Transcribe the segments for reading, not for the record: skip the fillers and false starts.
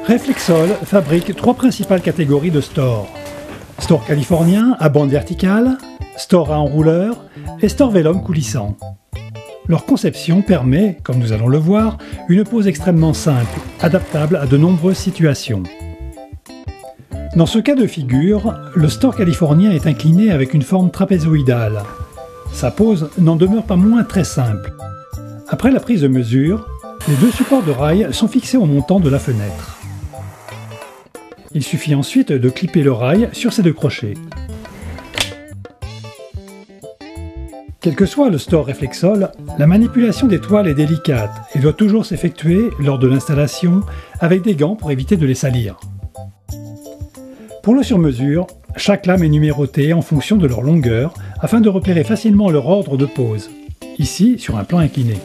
Reflexol fabrique 3 principales catégories de stores. Store californien à bande verticale, store à enrouleur et store vélum coulissant. Leur conception permet, comme nous allons le voir, une pose extrêmement simple, adaptable à de nombreuses situations. Dans ce cas de figure, le store californien est incliné avec une forme trapézoïdale. Sa pose n'en demeure pas moins très simple. Après la prise de mesure, les 2 supports de rail sont fixés au montant de la fenêtre. Il suffit ensuite de clipper le rail sur ces 2 crochets. Quel que soit le store Reflexol, la manipulation des toiles est délicate et doit toujours s'effectuer lors de l'installation avec des gants pour éviter de les salir. Pour le sur-mesure, chaque lame est numérotée en fonction de leur longueur afin de repérer facilement leur ordre de pose, ici sur un plan incliné.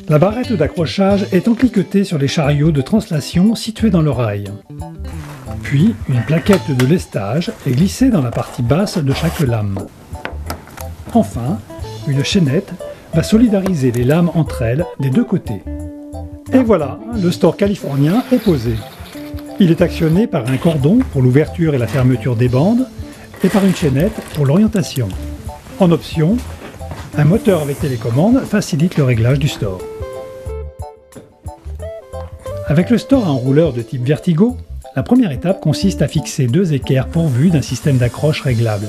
La barrette d'accrochage est encliquetée sur les chariots de translation situés dans le rail. Puis, une plaquette de lestage est glissée dans la partie basse de chaque lame. Enfin, une chaînette va solidariser les lames entre elles des 2 côtés. Et voilà, le store californien est posé. Il est actionné par un cordon pour l'ouverture et la fermeture des bandes et par une chaînette pour l'orientation. En option, un moteur avec télécommande facilite le réglage du store. Avec le store à enrouleur de type Vertigo, la première étape consiste à fixer 2 équerres pourvus d'un système d'accroche réglable.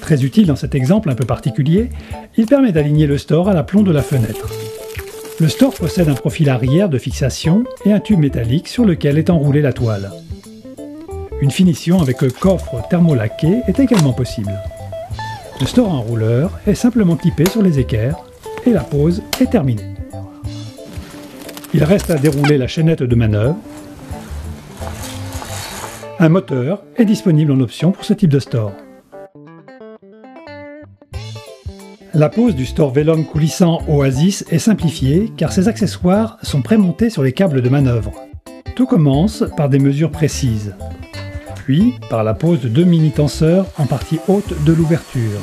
Très utile dans cet exemple un peu particulier, il permet d'aligner le store à l'aplomb de la fenêtre. Le store possède un profil arrière de fixation et un tube métallique sur lequel est enroulée la toile. Une finition avec coffre thermolaqué est également possible. Le store à enrouleur est simplement clippé sur les équerres et la pose est terminée. Il reste à dérouler la chaînette de manœuvre. Un moteur est disponible en option pour ce type de store. La pose du store vélum coulissant Oasis est simplifiée car ses accessoires sont prémontés sur les câbles de manœuvre. Tout commence par des mesures précises, puis par la pose de 2 mini-tenseurs en partie haute de l'ouverture.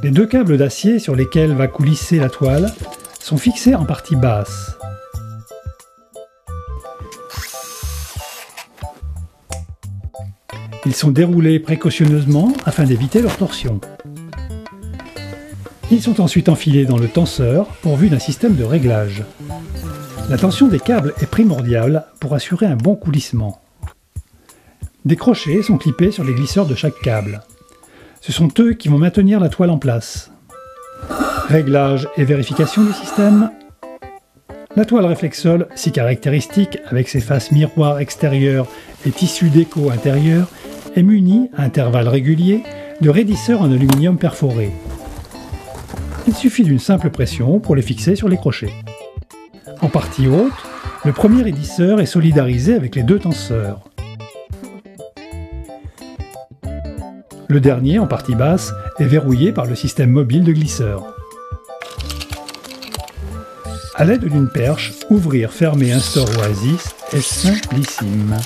Les 2 câbles d'acier sur lesquels va coulisser la toile sont fixés en partie basse. Ils sont déroulés précautionneusement afin d'éviter leur torsion. Ils sont ensuite enfilés dans le tenseur pourvu d'un système de réglage. La tension des câbles est primordiale pour assurer un bon coulissement. Des crochets sont clippés sur les glisseurs de chaque câble. Ce sont eux qui vont maintenir la toile en place. Réglage et vérification du système. La toile Reflexol, si caractéristique avec ses faces miroirs extérieures et tissus déco intérieur, est munie, à intervalles réguliers, de raidisseurs en aluminium perforé. Il suffit d'une simple pression pour les fixer sur les crochets. En partie haute, le premier raidisseur est solidarisé avec les 2 tenseurs. Le dernier, en partie basse, est verrouillé par le système mobile de glisseur. À l'aide d'une perche, ouvrir-fermer un store Oasis est simplissime.